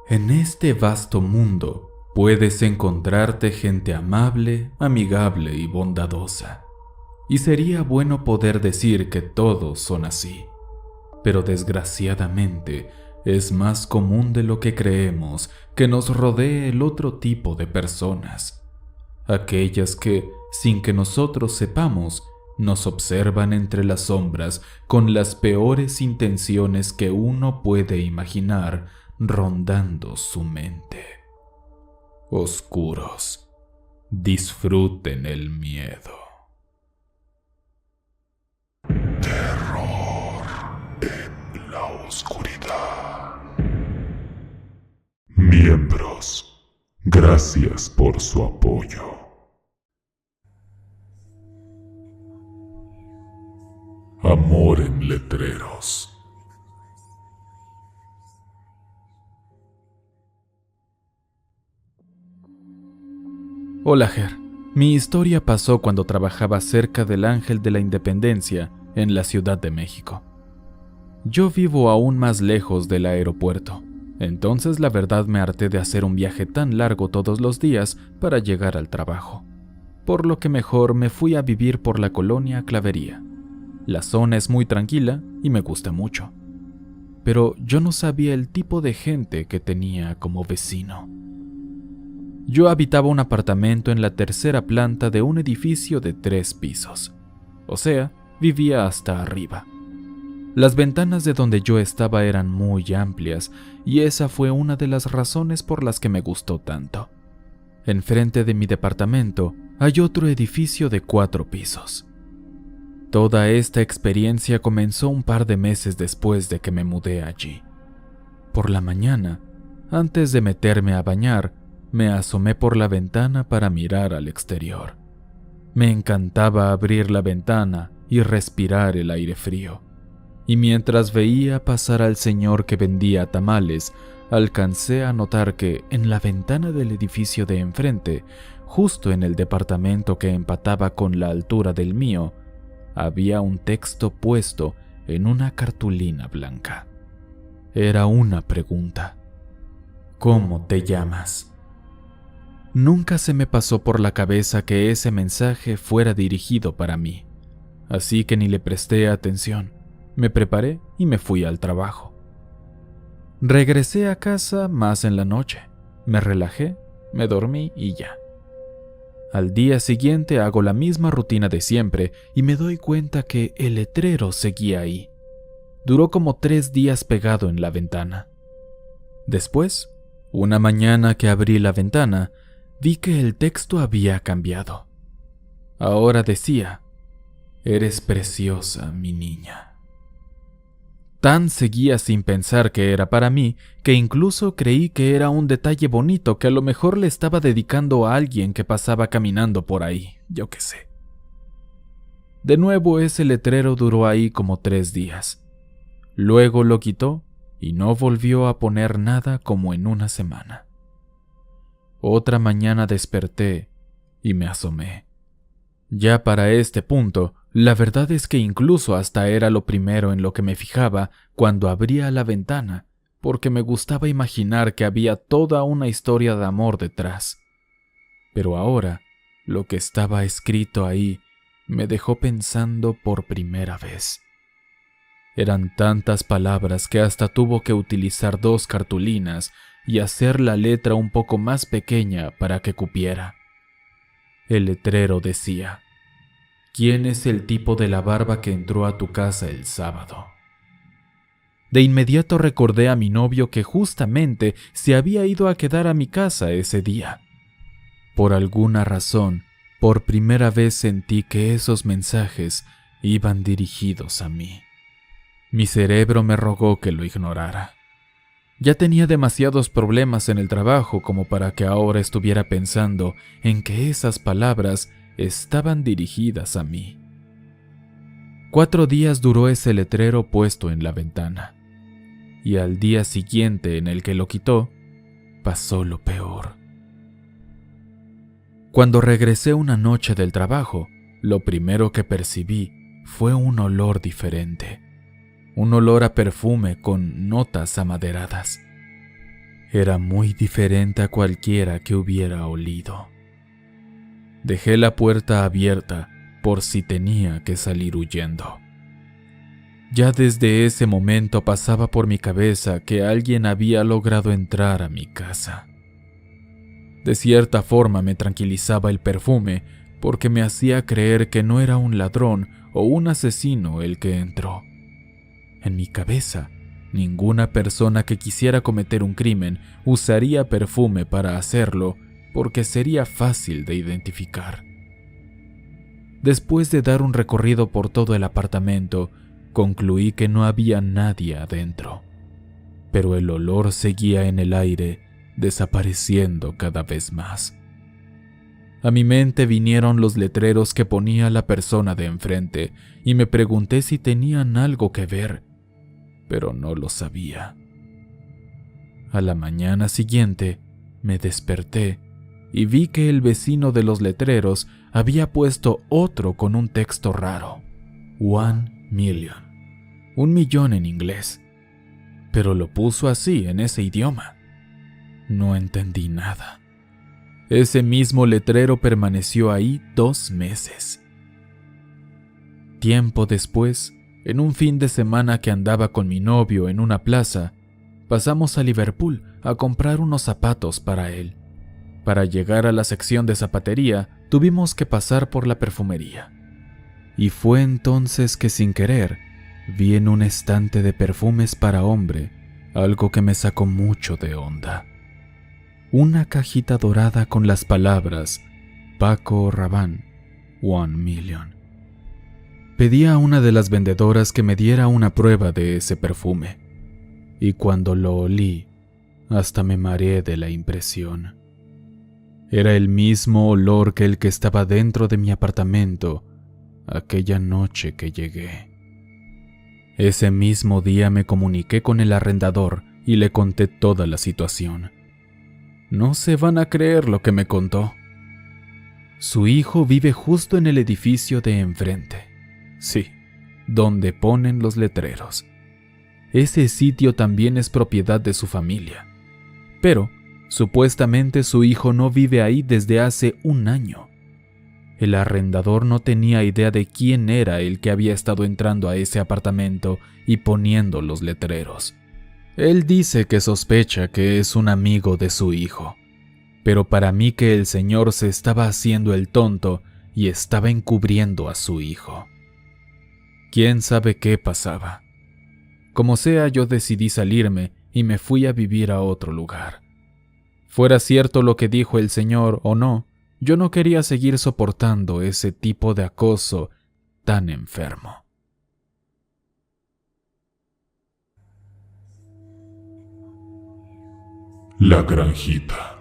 En este vasto mundo puedes encontrarte gente amable, amigable y bondadosa. Y sería bueno poder decir que todos son así. Pero desgraciadamente es más común de lo que creemos que nos rodee el otro tipo de personas. Aquellas que, sin que nosotros sepamos, nos observan entre las sombras con las peores intenciones que uno puede imaginar rondando su mente. Oscuros, disfruten el miedo. Terror en la oscuridad. Miembros, gracias por su apoyo. Amor en letreros. Hola, Ger. Mi historia pasó cuando trabajaba cerca del Ángel de la Independencia en la Ciudad de México. Yo vivo aún más lejos del aeropuerto, entonces la verdad me harté de hacer un viaje tan largo todos los días para llegar al trabajo, por lo que mejor me fui a vivir por la colonia Clavería. La zona es muy tranquila y me gusta mucho, pero yo no sabía el tipo de gente que tenía como vecino. Yo habitaba un apartamento en la tercera planta de un edificio de 3 pisos, o sea, vivía hasta arriba. Las ventanas de donde yo estaba eran muy amplias y esa fue una de las razones por las que me gustó tanto. Enfrente de mi departamento hay otro edificio de 4 pisos. Toda esta experiencia comenzó un par de meses después de que me mudé allí. Por la mañana, antes de meterme a bañar, me asomé por la ventana para mirar al exterior. Me encantaba abrir la ventana y respirar el aire frío. Y mientras veía pasar al señor que vendía tamales, alcancé a notar que en la ventana del edificio de enfrente, justo en el departamento que empataba con la altura del mío, había un texto puesto en una cartulina blanca. Era una pregunta. ¿Cómo te llamas? Nunca se me pasó por la cabeza que ese mensaje fuera dirigido para mí, así que ni le presté atención. Me preparé y me fui al trabajo. Regresé a casa más en la noche. Me relajé, me dormí y ya. Al día siguiente hago la misma rutina de siempre y me doy cuenta que el letrero seguía ahí. Duró como 3 días pegado en la ventana. Después, una mañana que abrí la ventana, vi que el texto había cambiado. Ahora decía: «Eres preciosa, mi niña». Tan seguía sin pensar que era para mí, que incluso creí que era un detalle bonito que a lo mejor le estaba dedicando a alguien que pasaba caminando por ahí, yo qué sé. De nuevo ese letrero duró ahí como 3 días. Luego lo quitó y no volvió a poner nada como en una semana. Otra mañana desperté y me asomé. Ya para este punto, la verdad es que incluso hasta era lo primero en lo que me fijaba cuando abría la ventana, porque me gustaba imaginar que había toda una historia de amor detrás. Pero ahora, lo que estaba escrito ahí me dejó pensando por primera vez. Eran tantas palabras que hasta tuvo que utilizar 2 cartulinas y hacer la letra un poco más pequeña para que cupiera. El letrero decía: «¿Quién es el tipo de la barba que entró a tu casa el sábado?». De inmediato recordé a mi novio que justamente se había ido a quedar a mi casa ese día. Por alguna razón, por primera vez sentí que esos mensajes iban dirigidos a mí. Mi cerebro me rogó que lo ignorara. Ya tenía demasiados problemas en el trabajo como para que ahora estuviera pensando en que esas palabras estaban dirigidas a mí. 4 días duró ese letrero puesto en la ventana, y al día siguiente en el que lo quitó, pasó lo peor. Cuando regresé una noche del trabajo, lo primero que percibí fue un olor diferente. Un olor a perfume con notas amaderadas. era muy diferente a cualquiera que hubiera olido. Dejé la puerta abierta por si tenía que salir huyendo. Ya desde ese momento pasaba por mi cabeza que alguien había logrado entrar a mi casa. De cierta forma me tranquilizaba el perfume porque me hacía creer que no era un ladrón o un asesino el que entró. En mi cabeza, ninguna persona que quisiera cometer un crimen usaría perfume para hacerlo porque sería fácil de identificar. Después de dar un recorrido por todo el apartamento, concluí que no había nadie adentro, pero el olor seguía en el aire, desapareciendo cada vez más. A mi mente vinieron los letreros que ponía la persona de enfrente y me pregunté si tenían algo que ver, pero no lo sabía. A la mañana siguiente me desperté y vi que el vecino de los letreros había puesto otro con un texto raro: 1 million, 1 millón en inglés, pero lo puso así en ese idioma. No entendí nada. Ese mismo letrero permaneció ahí 2 meses. Tiempo después, en un fin de semana que andaba con mi novio en una plaza, pasamos a Liverpool a comprar unos zapatos para él. Para llegar a la sección de zapatería, tuvimos que pasar por la perfumería. Y fue entonces que sin querer, vi en un estante de perfumes para hombre algo que me sacó mucho de onda. Una cajita dorada con las palabras Paco Rabanne, 1 million. Pedí a una de las vendedoras que me diera una prueba de ese perfume, y cuando lo olí, hasta me mareé de la impresión. Era el mismo olor que el que estaba dentro de mi apartamento aquella noche que llegué. Ese mismo día me comuniqué con el arrendador y le conté toda la situación. No se van a creer lo que me contó. Su hijo vive justo en el edificio de enfrente. Sí, donde ponen los letreros. Ese sitio también es propiedad de su familia. Pero, supuestamente su hijo no vive ahí desde hace 1 año. El arrendador no tenía idea de quién era el que había estado entrando a ese apartamento y poniendo los letreros. Él dice que sospecha que es un amigo de su hijo, pero para mí que el señor se estaba haciendo el tonto y estaba encubriendo a su hijo. ¿Quién sabe qué pasaba? Como sea, yo decidí salirme y me fui a vivir a otro lugar. Fuera cierto lo que dijo el señor o no, yo no quería seguir soportando ese tipo de acoso tan enfermo. La Granjita.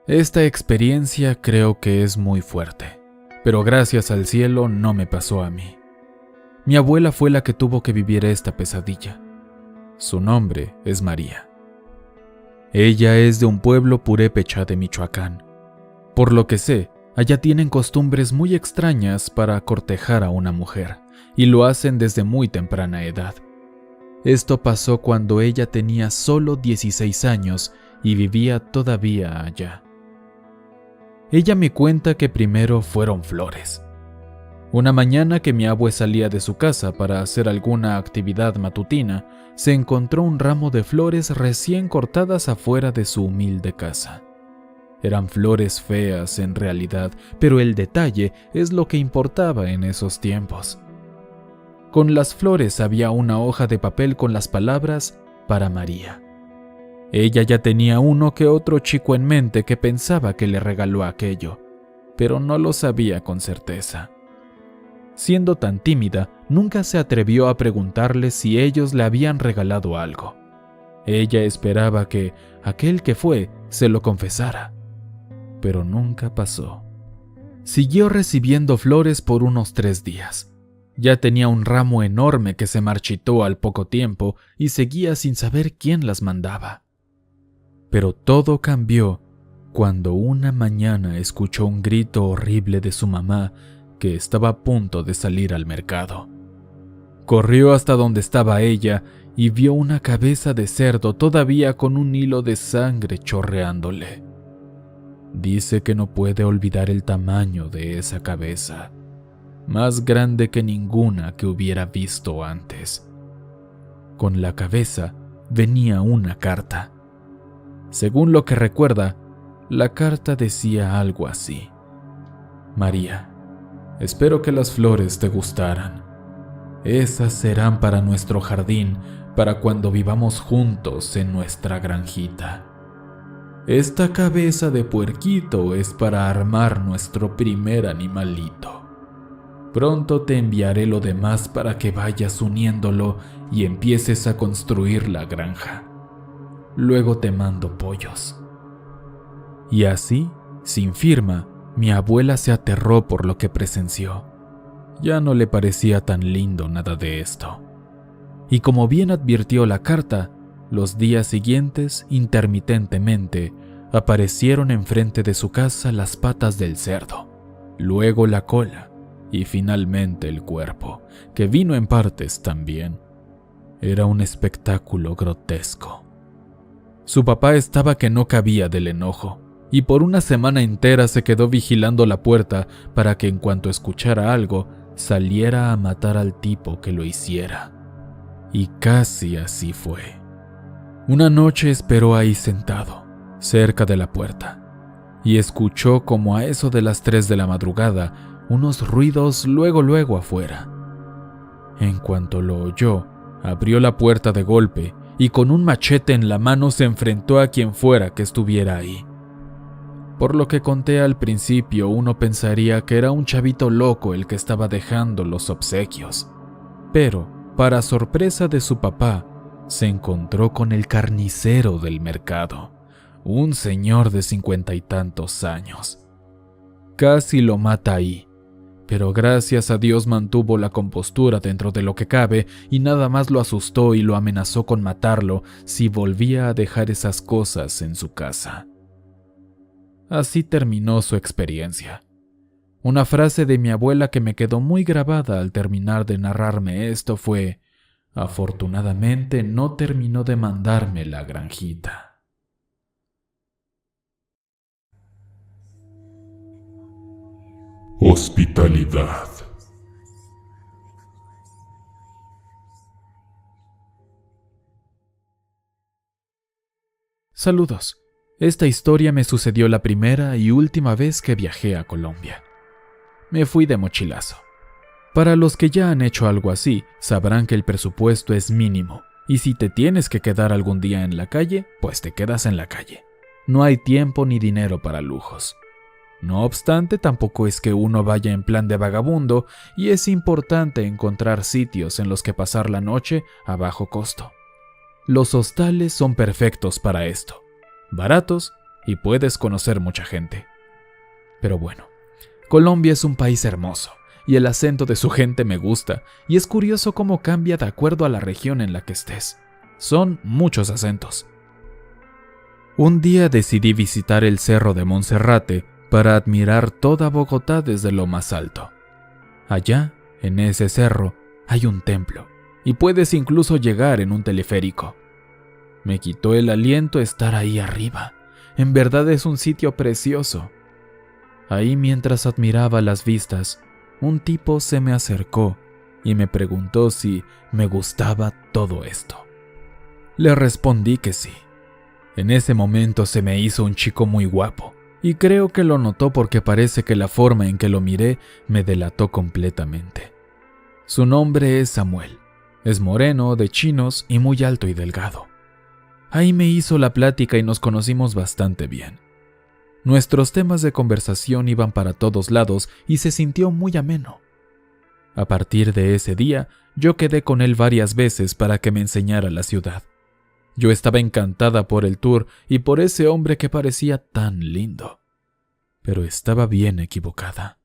Esta experiencia creo que es muy fuerte, pero gracias al cielo no me pasó a mí. Mi abuela fue la que tuvo que vivir esta pesadilla. Su nombre es María. Ella es de un pueblo purépecha de Michoacán. Por lo que sé, allá tienen costumbres muy extrañas para cortejar a una mujer, y lo hacen desde muy temprana edad. Esto pasó cuando ella tenía solo 16 años y vivía todavía allá. Ella me cuenta que primero fueron flores. Una mañana que mi abue salía de su casa para hacer alguna actividad matutina, se encontró un ramo de flores recién cortadas afuera de su humilde casa. Eran flores feas en realidad, pero el detalle es lo que importaba en esos tiempos. Con las flores había una hoja de papel con las palabras «Para María». Ella ya tenía uno que otro chico en mente que pensaba que le regaló aquello, pero no lo sabía con certeza. Siendo tan tímida, nunca se atrevió a preguntarles si ellos le habían regalado algo. Ella esperaba que aquel que fue se lo confesara, pero nunca pasó. Siguió recibiendo flores por unos 3 días. Ya tenía un ramo enorme que se marchitó al poco tiempo y seguía sin saber quién las mandaba. Pero todo cambió cuando una mañana escuchó un grito horrible de su mamá que estaba a punto de salir al mercado. Corrió hasta donde estaba ella y vio una cabeza de cerdo todavía con un hilo de sangre chorreándole. Dice que no puede olvidar el tamaño de esa cabeza, más grande que ninguna que hubiera visto antes. Con la cabeza venía una carta. Según lo que recuerda, la carta decía algo así: María, espero que las flores te gustaran. Esas serán para nuestro jardín, para cuando vivamos juntos en nuestra granjita. Esta cabeza de puerquito es para armar nuestro primer animalito. Pronto te enviaré lo demás para que vayas uniéndolo y empieces a construir la granja. Luego te mando pollos. Y así, sin firma, mi abuela se aterró por lo que presenció. Ya no le parecía tan lindo nada de esto. Y como bien advirtió la carta, los días siguientes, intermitentemente, aparecieron enfrente de su casa las patas del cerdo, luego la cola y finalmente el cuerpo, que vino en partes también. Era un espectáculo grotesco. Su papá estaba que no cabía del enojo, y por una semana entera se quedó vigilando la puerta para que en cuanto escuchara algo, saliera a matar al tipo que lo hiciera. Y casi así fue. Una noche esperó ahí sentado, cerca de la puerta, y escuchó como a eso de las 3 de la madrugada unos ruidos luego afuera. En cuanto lo oyó, abrió la puerta de golpe y con un machete en la mano se enfrentó a quien fuera que estuviera ahí. Por lo que conté al principio, uno pensaría que era un chavito loco el que estaba dejando los obsequios. Pero, para sorpresa de su papá, se encontró con el carnicero del mercado, un señor de 50 y tantos años. Casi lo mata ahí, pero gracias a Dios mantuvo la compostura dentro de lo que cabe y nada más lo asustó y lo amenazó con matarlo si volvía a dejar esas cosas en su casa. Así terminó su experiencia. Una frase de mi abuela que me quedó muy grabada al terminar de narrarme esto fue: afortunadamente no terminó de mandarme la granjita. Hospitalidad. Saludos. Esta historia me sucedió la primera y última vez que viajé a Colombia. Me fui de mochilazo. Para los que ya han hecho algo así, sabrán que el presupuesto es mínimo, y si te tienes que quedar algún día en la calle, pues te quedas en la calle. No hay tiempo ni dinero para lujos. No obstante, tampoco es que uno vaya en plan de vagabundo, y es importante encontrar sitios en los que pasar la noche a bajo costo. Los hostales son perfectos para esto. Baratos y puedes conocer mucha gente. Pero bueno, Colombia es un país hermoso y el acento de su gente me gusta y es curioso cómo cambia de acuerdo a la región en la que estés. Son muchos acentos. Un día decidí visitar el Cerro de Monserrate para admirar toda Bogotá desde lo más alto. Allá, en ese cerro, hay un templo y puedes incluso llegar en un teleférico. Me quitó el aliento estar ahí arriba. En verdad es un sitio precioso. Ahí mientras admiraba las vistas, un tipo se me acercó y me preguntó si me gustaba todo esto. Le respondí que sí. En ese momento se me hizo un chico muy guapo y creo que lo notó porque parece que la forma en que lo miré me delató completamente. Su nombre es Samuel. Es moreno, de chinos y muy alto y delgado. Ahí me hizo la plática y nos conocimos bastante bien. Nuestros temas de conversación iban para todos lados y se sintió muy ameno. A partir de ese día, yo quedé con él varias veces para que me enseñara la ciudad. Yo estaba encantada por el tour y por ese hombre que parecía tan lindo. Pero estaba bien equivocada.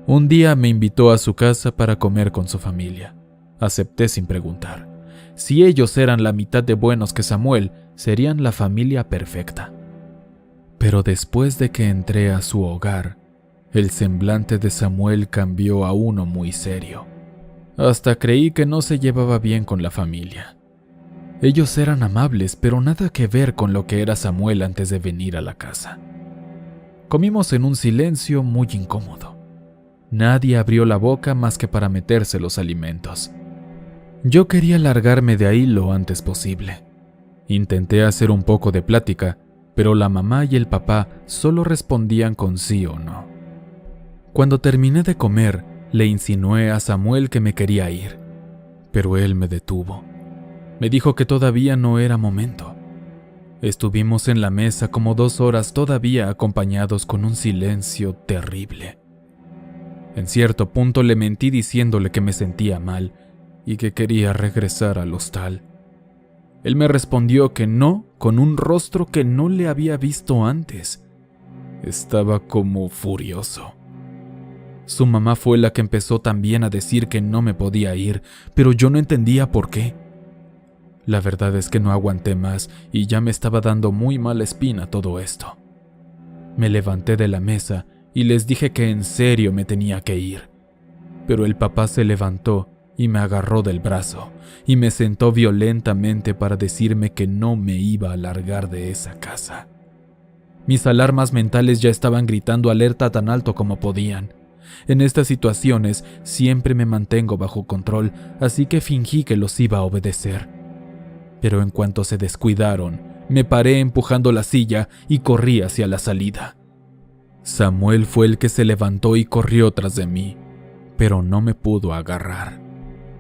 Un día me invitó a su casa para comer con su familia. Acepté sin preguntar. Si ellos eran la mitad de buenos que Samuel, serían la familia perfecta. Pero después de que entré a su hogar, El semblante de Samuel cambió a uno muy serio. Hasta creí que no se llevaba bien con la familia. Ellos eran amables, pero nada que ver con lo que era Samuel antes de venir a la casa. Comimos en un silencio muy incómodo. Nadie abrió la boca más que para meterse los alimentos. Yo quería largarme de ahí lo antes posible. Intenté hacer un poco de plática, pero la mamá y el papá solo respondían con sí o no. Cuando terminé de comer, le insinué a Samuel que me quería ir, pero él me detuvo. Me dijo que todavía no era momento. Estuvimos en la mesa como 2 horas todavía acompañados con un silencio terrible. En cierto punto le mentí diciéndole que me sentía mal y que quería regresar al hostal. Él me respondió que no, con un rostro que no le había visto antes. Estaba como furioso. Su mamá fue la que empezó también a decir que no me podía ir, pero yo no entendía por qué. La verdad es que no aguanté más y ya me estaba dando muy mala espina todo esto. Me levanté de la mesa y les dije que en serio me tenía que ir. Pero el papá se levantó y me agarró del brazo y me sentó violentamente para decirme que no me iba a largar de esa casa. Mis alarmas mentales ya estaban gritando alerta tan alto como podían. En estas situaciones siempre me mantengo bajo control, así que fingí que los iba a obedecer. Pero en cuanto se descuidaron, me paré empujando la silla y corrí hacia la salida. Samuel fue el que se levantó y corrió tras de mí, pero no me pudo agarrar.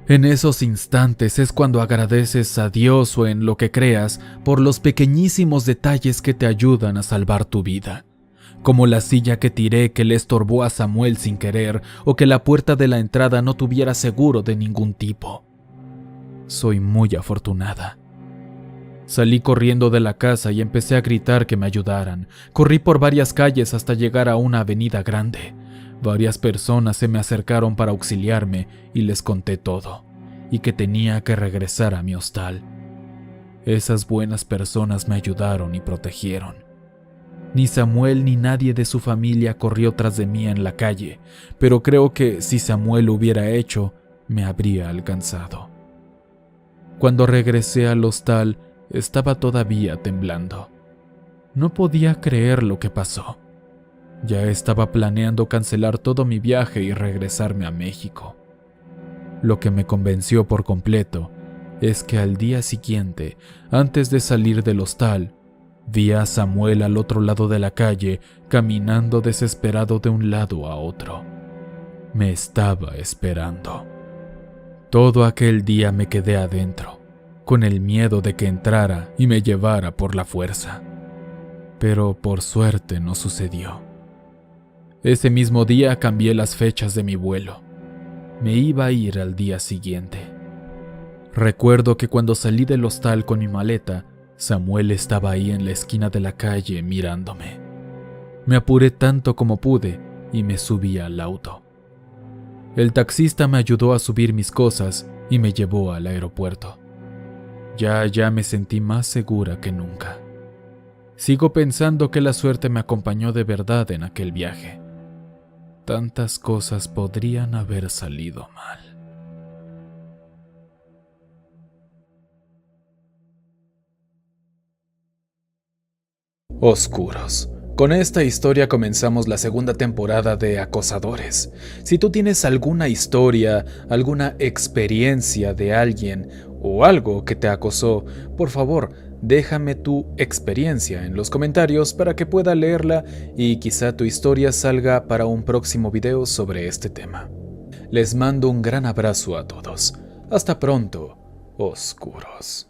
En esos instantes es cuando agradeces a Dios o en lo que creas por los pequeñísimos detalles que te ayudan a salvar tu vida. Como la silla que tiré que le estorbó a Samuel sin querer, o que la puerta de la entrada no tuviera seguro de ningún tipo. Soy muy afortunada. Salí corriendo de la casa y empecé a gritar que me ayudaran. Corrí por varias calles hasta llegar a una avenida grande. Varias personas se me acercaron para auxiliarme y les conté todo, y que tenía que regresar a mi hostal. Esas buenas personas me ayudaron y protegieron. Ni Samuel ni nadie de su familia corrió tras de mí en la calle, pero creo que si Samuel lo hubiera hecho, me habría alcanzado. Cuando regresé al hostal, estaba todavía temblando. No podía creer lo que pasó. Ya estaba planeando cancelar todo mi viaje y regresarme a México. Lo que me convenció por completo es que al día siguiente, antes de salir del hostal, vi a Samuel al otro lado de la calle, caminando desesperado de un lado a otro. Me estaba esperando. Todo aquel día me quedé adentro, con el miedo de que entrara y me llevara por la fuerza. Pero por suerte no sucedió. Ese mismo día cambié las fechas de mi vuelo. Me iba a ir al día siguiente. Recuerdo que cuando salí del hostal con mi maleta, Samuel estaba ahí en la esquina de la calle mirándome. Me apuré tanto como pude y me subí al auto. El taxista me ayudó a subir mis cosas y me llevó al aeropuerto. Ya me sentí más segura que nunca. Sigo pensando que la suerte me acompañó de verdad en aquel viaje. Tantas cosas podrían haber salido mal. Oscuros. Con esta historia comenzamos la segunda temporada de Acosadores. Si tú tienes alguna historia, alguna experiencia de alguien o algo que te acosó, por favor, déjame tu experiencia en los comentarios para que pueda leerla y quizá tu historia salga para un próximo video sobre este tema. Les mando un gran abrazo a todos. Hasta pronto, oscuros.